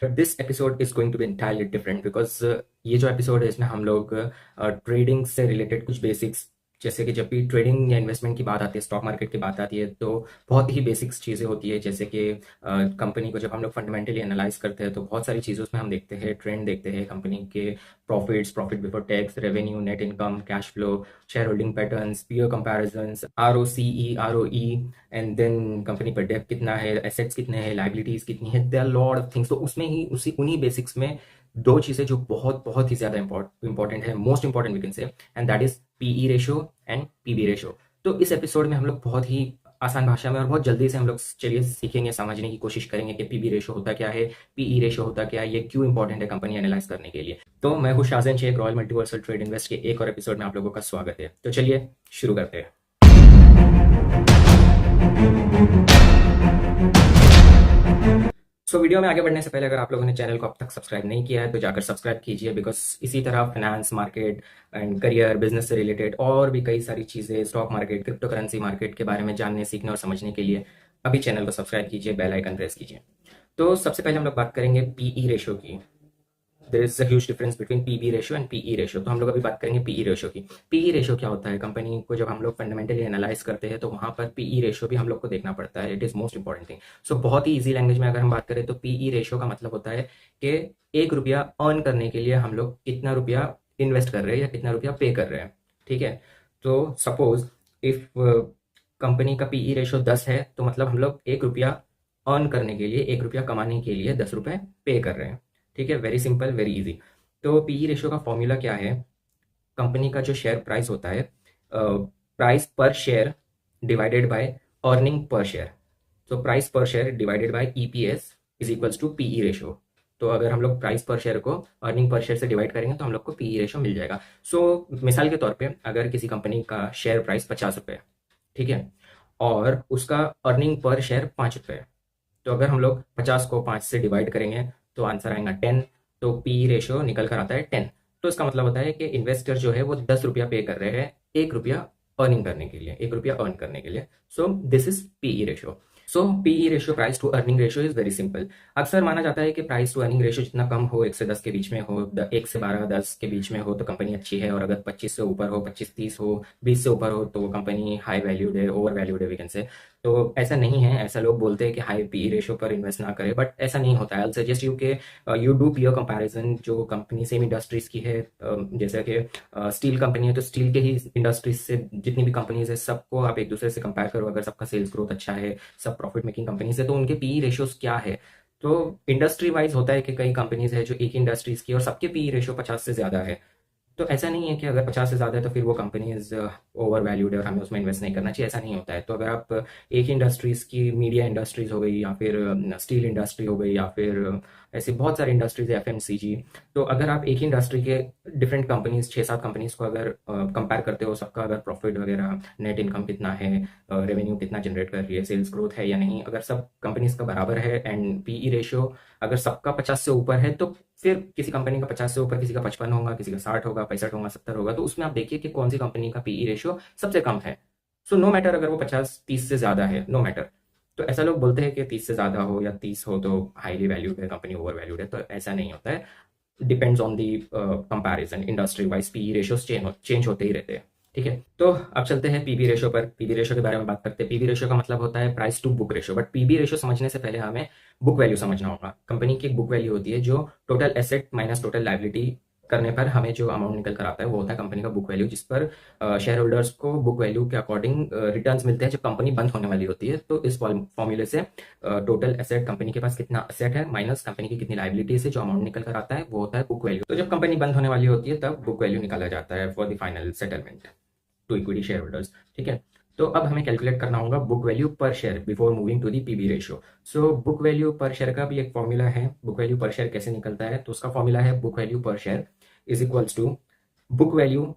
This episode is going to be entirely different because ये जो episode है इसमें हम लोग ट्रेडिंग से रिलेटेड कुछ बेसिक्स, जैसे कि जब भी ट्रेडिंग या इन्वेस्टमेंट की बात आती है, स्टॉक मार्केट की बात आती है, तो बहुत ही बेसिक्स चीज़ें होती है। जैसे कि कंपनी को जब हम लोग फंडामेंटली एनालाइज करते हैं तो बहुत सारी चीज़ें उसमें हम देखते हैं, ट्रेंड देखते हैं कंपनी के, profits, profit before tax, revenue, net income, cash flow, share holding patterns, peer comparisons, ROCE, ROE, and then company पर डेब्ट कितना है, एसेट्स कितने हैं, लाइबिलिटीज कितनी है, there are lot of things. तो उसमें ही उसी उन्हीं बेसिक्स में दो चीज़ें जो बहुत बहुत ही ज़्यादा इंपॉर्टेंट है, most important we can say, and that is PE ratio and PB ratio. तो इस एपिसोड में हम लोग बहुत ही आसान भाषा में और बहुत जल्दी से हम लोग चलिए सीखेंगे, समझने की कोशिश करेंगे कि पीबी रेशो होता क्या है, पीई रेशो होता क्या है, ये क्यों इंपॉर्टेंट है कंपनी एनालाइज करने के लिए। तो मैं हूँ Shahjahan Shaikh, royal multiversal trade invest के एक और एपिसोड में आप लोगों का स्वागत है। तो चलिए शुरू करते हैं। वीडियो में आगे बढ़ने से पहले अगर आप लोगों ने चैनल को अब तक सब्सक्राइब नहीं किया है तो जाकर सब्सक्राइब कीजिए, बिकॉज इसी तरह finance, market and career, business से रिलेटेड और भी कई सारी चीज़ें, stock market, crypto currency market के बारे में जानने, सीखने और समझने के लिए अभी चैनल को सब्सक्राइब कीजिए, बेल आइकन प्रेस कीजिए। तो सबसे पहले हम लोग बात करेंगे पीई रेशो की। There is a huge difference between PB ratio and PE ratio. तो हम लोग अभी बात करेंगे पीई रेशियो की। पीई रेशियो क्या होता है? कंपनी को जब हम लोग फंडामेंटली एनालाइज करते हैं तो वहां पर पीई रेशियो भी हम लोग को देखना पड़ता है। It is most important thing. So बहुत ही ईजी लैंग्वेज में अगर हम बात करें तो पीई रेशियो का मतलब होता है कि 1 रुपया अर्न करने के लिए हम लोग कितना रुपया इन्वेस्ट कर रहे हैं या कितना रुपया पे कर रहे हैं। ठीक है, तो सपोज इफ कंपनी का पीई रेशियो 10 है तो मतलब हम लोग 1 रुपया अर्न करने के लिए, 1 रुपया कमाने के लिए 10 रुपए पे कर रहे हैं। ठीक है, वेरी सिंपल, वेरी इजी। तो पीई रेशियो का फॉर्मूला क्या है? कंपनी का जो शेयर प्राइस होता है, price per share divided by earning per share. तो price per share divided by EPS is equals to PE ratio. तो अगर हम लोग प्राइस पर शेयर को अर्निंग पर शेयर से डिवाइड करेंगे तो हम लोग को पीई रेशियो मिल जाएगा। मिसाल के तौर पे अगर किसी कंपनी का शेयर प्राइस 50 रुपये, ठीक है, और उसका अर्निंग पर शेयर 5 रुपये, तो अगर हम लोग 50 को 5 से डिवाइड करेंगे तो आंसर आएगा 10। तो पी रेशियो निकल कर आता है 10। तो इसका मतलब होता है कि इन्वेस्टर जो है वो 10 रुपया पे कर रहे हैं 1 रुपया अर्निंग करने के लिए, 1 रुपया अर्न करने के लिए। So this is PE ratio. PE ratio, price to earning ratio, is very simple. अक्सर माना जाता है कि प्राइस टू अर्निंग रेशियो जितना कम हो, 1 से 10 के बीच में हो, 1 से 12, 10 के बीच में हो तो कंपनी अच्छी है, और अगर 25 से ऊपर हो, 25-30 हो, 20 से ऊपर हो तो वो कंपनी हाई वैल्यूड है, ओवर वैल्यूड है वी कैन से। तो ऐसा नहीं है। ऐसा लोग बोलते हैं कि हाई पी रेशियो पर इन्वेस्ट ना करें, बट ऐसा नहीं होता है। आई सजेस्ट यू के यू डू पीयर कंपैरिजन। जो कंपनी सेम इंडस्ट्रीज की है, जैसे कि स्टील कंपनी है तो स्टील के ही इंडस्ट्रीज से जितनी भी कंपनीज है सबको आप एक दूसरे से कंपेयर करो। अगर सबका सेल्स ग्रोथ अच्छा है, सब प्रॉफिट मेकिंग कंपनीज है, तो उनके पी रेशियोज क्या है? तो इंडस्ट्री वाइज होता है कि कई कंपनीज है जो एक इंडस्ट्रीज की और सबके पी रेशियो 50 से ज्यादा है। तो ऐसा नहीं है कि अगर 50 से ज़्यादा है तो फिर वो कंपनी इज़ ओवर वैल्यूड है और हमें उसमें इन्वेस्ट नहीं करना चाहिए। ऐसा नहीं होता है। तो अगर आप एक इंडस्ट्रीज़ की, मीडिया इंडस्ट्रीज़ हो गई या फिर स्टील इंडस्ट्री हो गई या फिर ऐसी बहुत सारी इंडस्ट्रीज़ है, एफएमसीजी, तो अगर आप एक ही इंडस्ट्री के डिफरेंट कंपनीज, 6-7 कंपनीज को अगर कंपेयर करते हो, सबका अगर प्रॉफिट वगैरह, नेट इनकम कितना है, रेवेन्यू कितना जनरेट कर रही है, सेल्स ग्रोथ है या नहीं, अगर सब कंपनीज का बराबर है एंड पीई रेशियो अगर सबका 50 से ऊपर है, तो फिर किसी कंपनी का 50 से ऊपर, किसी का 55 होगा, किसी का 60 होगा, 65 होगा, 70 होगा, तो उसमें आप देखिए कि कौन सी कंपनी का पीई रेशियो सबसे कम है। नो मैटर अगर वो 50-30 से ज्यादा है, नो मैटर। तो ऐसा लोग बोलते हैं कि 30 से ज्यादा हो या 30 हो तो हाईली वैल्यूड है कंपनी, ओवर वैल्यूड है, तो ऐसा नहीं होता है। Depends on the comparison. Industry wise PE ratios change होते ही रहते हैं। ठीक है, तो अब चलते हैं पीबी रेशियो पर। पीबी रेशियो के बारे में बात करते हैं। पीबी रेशियो का मतलब होता है price to book ratio, but PB ratio समझने से पहले हमें बुक वैल्यू समझना होगा। कंपनी की एक बुक वैल्यू होती है जो total asset minus total liability करने पर हमें जो अमाउंट निकल कर आता है वो होता है कंपनी का बुक वैल्यू, जिस पर शेयर होल्डर्स को बुक वैल्यू के अकॉर्डिंग रिटर्न्स मिलते हैं जब कंपनी बंद होने वाली होती है। तो इस फॉर्मूले से टोटल एसेट, कंपनी के पास कितना एसेट है माइनस कंपनी की कितनी लाइबिलिटीज है, जो अमाउंट निकल कर आता है वो होता है बुक वैल्यू। तो जब कंपनी बंद होने वाली होती है तब बुक वैल्यू निकाला जाता है for the final settlement to equity share holders. ठीक है, तो अब हमें कैलकुलेट करना होगा book value per share before moving to the PB ratio. Book value per share का भी एक फॉर्मूला है। बुक वैल्यू पर शेयर कैसे निकलता है? तो उसका फॉर्मूला है book value per share is equals to book value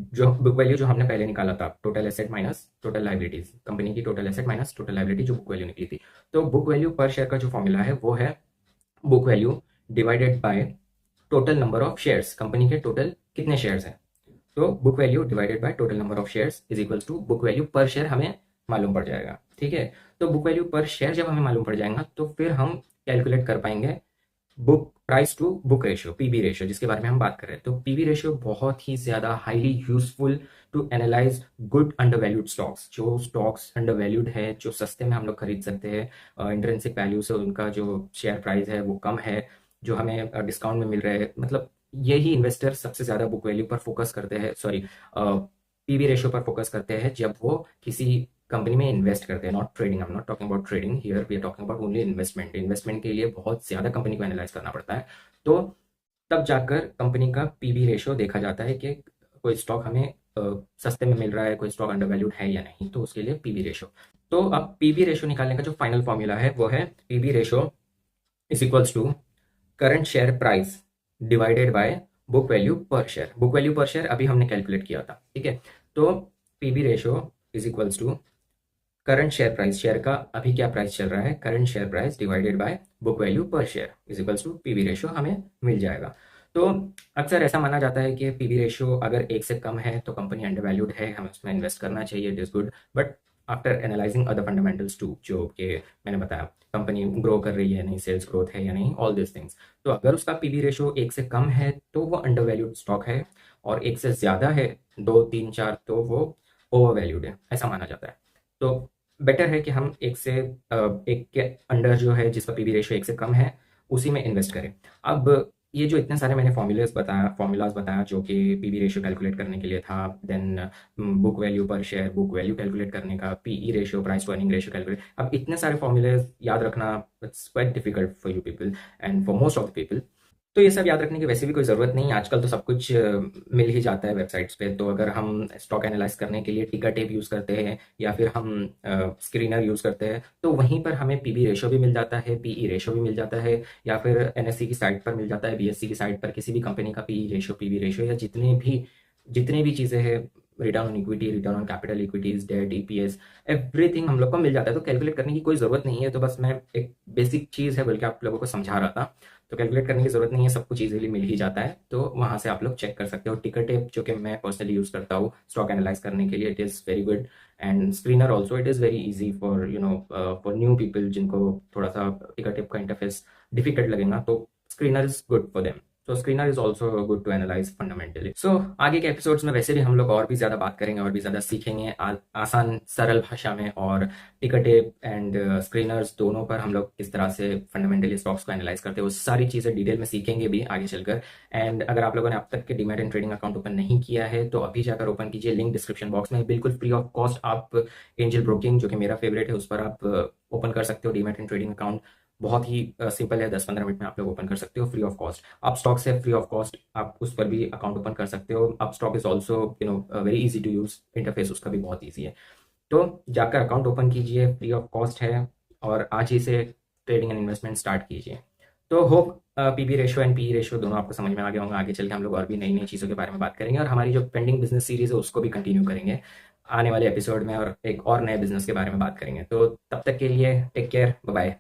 जो हमने पहले निकाला था, total asset minus total liabilities, company की total asset minus total liability जो बुक वैल्यू निकली थी। तो बुक वैल्यू पर शेयर का जो फॉर्मूला है वो है book value divided by total number of shares. Company के टोटल कितने शेयर्स हैं, तो book value divided by total number of shares is equal to book value per share हमें मालूम पड़ जाएगा। ठीक है, तो बुक वैल्यू पर शेयर जब हमें मालूम पड़ जाएगा तो फिर हम कैलकुलेट कर पाएंगे book price to book ratio, PB ratio, जिसके बारे में हम बात कर रहे हैं। तो पीबी रेशियो बहुत ही ज़्यादा highly useful to analyse good under valued stocks. जो स्टॉक्स अंडर वैल्यूड है, जो सस्ते में हम लोग खरीद सकते हैं, इंट्रिंसिक वैल्यू से उनका जो शेयर प्राइस है वो कम है, जो हमें डिस्काउंट में मिल रहे हैं, मतलब यही इन्वेस्टर सबसे ज़्यादा बुक वैल्यू पर फोकस करते हैं, सॉरी पीबी रेशियो पर फोकस करते हैं जब वो किसी कंपनी में इन्वेस्ट करते हैं। Not trading, I am not talking about trading here, we are talking about only investment. Investment के लिए बहुत ज़्यादा कंपनी को एनालाइज करना पड़ता है, तो तब जाकर कंपनी का पीबी रेशियो देखा जाता है कि कोई स्टॉक हमें सस्ते में मिल रहा है, कोई स्टॉक अंडर वैल्यूड है या नहीं, तो उसके लिए पीबी रेशियो। तो अब पीबी रेशियो निकालने का जो फाइनल फॉर्मूला है वो है PB ratio is equals to current share price divided by book value per share. Book value per share अभी हमने कैलकुलेट किया था, ठीक है। तो PB ratio is equals to current share price, share का अभी क्या प्राइस चल रहा है, current share price divided by book value per share is equals to PB ratio हमें मिल जाएगा। तो अक्सर ऐसा माना जाता है कि पीबी रेशियो अगर 1 से कम है तो कंपनी अंडर वैल्यूड है, हमें उसमें इन्वेस्ट करना चाहिए, it is good. But after analysing other fundamentals too, जो कि मैंने बताया, कंपनी ग्रो कर रही है नहीं, सेल्स ग्रोथ है या नहीं, ऑल दिस थिंग्स, तो अगर उसका पीबी रेशियो 1 से कम है तो वो अंडर वैल्यूड स्टॉक है, और 1 से ज़्यादा है, 2, 3, 4, तो वो ओवर वैल्यूड है, ऐसा माना जाता है। तो बेटर है कि हम एक के अंडर जो है, जिसका पीबी रेशियो 1 से कम है, उसी में इन्वेस्ट करें। अब ये जो इतने सारे मैंने फॉर्मूलाज बताया जो कि पीबी रेशियो कैलकुलेट करने के लिए था, then book value per share, book value calculate करने का, PE ratio, price to earning ratio calculate, अब इतने सारे फॉर्मूले याद रखना it's quite difficult for you people and for most of the people. तो ये सब याद रखने की वैसे भी कोई ज़रूरत नहीं है, आजकल तो सब कुछ मिल ही जाता है वेबसाइट्स पे। तो अगर हम स्टॉक एनालाइज करने के लिए टिकर टेप यूज़ करते हैं या फिर हम स्क्रीनर यूज़ करते हैं, तो वहीं पर हमें पीबी रेशियो भी मिल जाता है, पीई रेशियो भी मिल जाता है, या फिर एनएससी की साइट पर मिल जाता है, बीएससी की साइट पर किसी भी कंपनी का पीई रेशियो, पीबी रेशियो, या जितने भी चीज़ें हैं, return on equity, return on capital, equities, debt, EPS, everything हम लोग को मिल जाता है। तो कैलकुलेट करने की कोई ज़रूरत नहीं है, तो बस मैं एक बेसिक चीज़ है बल्कि आप लोगों को समझा रहा था। तो कैलकुलेट करने की ज़रूरत नहीं है, सब कुछ ईजिली मिल ही जाता है, तो वहाँ से आप लोग चेक कर सकते हो। टिकर टेप जो कि मैं पर्सनली यूज़ करता हूँ स्टॉक एनालाइज करने के लिए, it is very good, and screener also, it is very easy for for new people जिनको थोड़ा सा टिकर टेप का इंटरफेस डिफिकल्ट लगेगा, तो screener is good for them. तो screener is also good to analyse fundamentally. So आगे के एपिसोड्स में वैसे भी हम लोग और भी ज़्यादा बात करेंगे, और भी ज़्यादा सीखेंगे आसान सरल भाषा में, और टिकर टेप एंड स्क्रीनर्स दोनों पर हम लोग किस तरह से फंडामेंटली स्टॉक्स को एनालाइज करते हैं, वो सारी चीज़ें डिटेल में सीखेंगे भी आगे चलकर। एंड अगर आप लोगों ने अब तक के demat and trading account open नहीं किया है तो अभी जाकर ओपन कीजिए, लिंक डिस्क्रिप्शन बॉक्स में, बिल्कुल फ्री ऑफ कॉस्ट। आप एंजल ब्रोकिंग, जो कि मेरा फेवरेट है, उस पर आप ओपन कर सकते हो डीमैट एंड ट्रेडिंग अकाउंट। बहुत ही सिंपल है, 10-15 मिनट में आप लोग ओपन कर सकते हो फ्री ऑफ कॉस्ट। आप स्टॉक से फ्री ऑफ कॉस्ट आप उस पर भी अकाउंट ओपन कर सकते हो। आप stock is also very easy to use, interface उसका भी बहुत ईजी है। तो जाकर अकाउंट ओपन कीजिए, फ्री ऑफ कॉस्ट है, और आज ही से ट्रेडिंग एंड इन्वेस्टमेंट स्टार्ट कीजिए। तो hope PB ratio and PE ratio दोनों आपको समझ में आ गया होंगे। आगे चल के हम लोग और भी नई नई चीज़ों के बारे में बात करेंगे, और हमारी जो पेंडिंग बिजनेस सीरीज है उसको भी कंटिन्यू करेंगे आने वाले एपिसोड में, और एक और नए बिजनेस के बारे में बात करेंगे। तो तब तक के लिए टेक केयर, बाय बाय।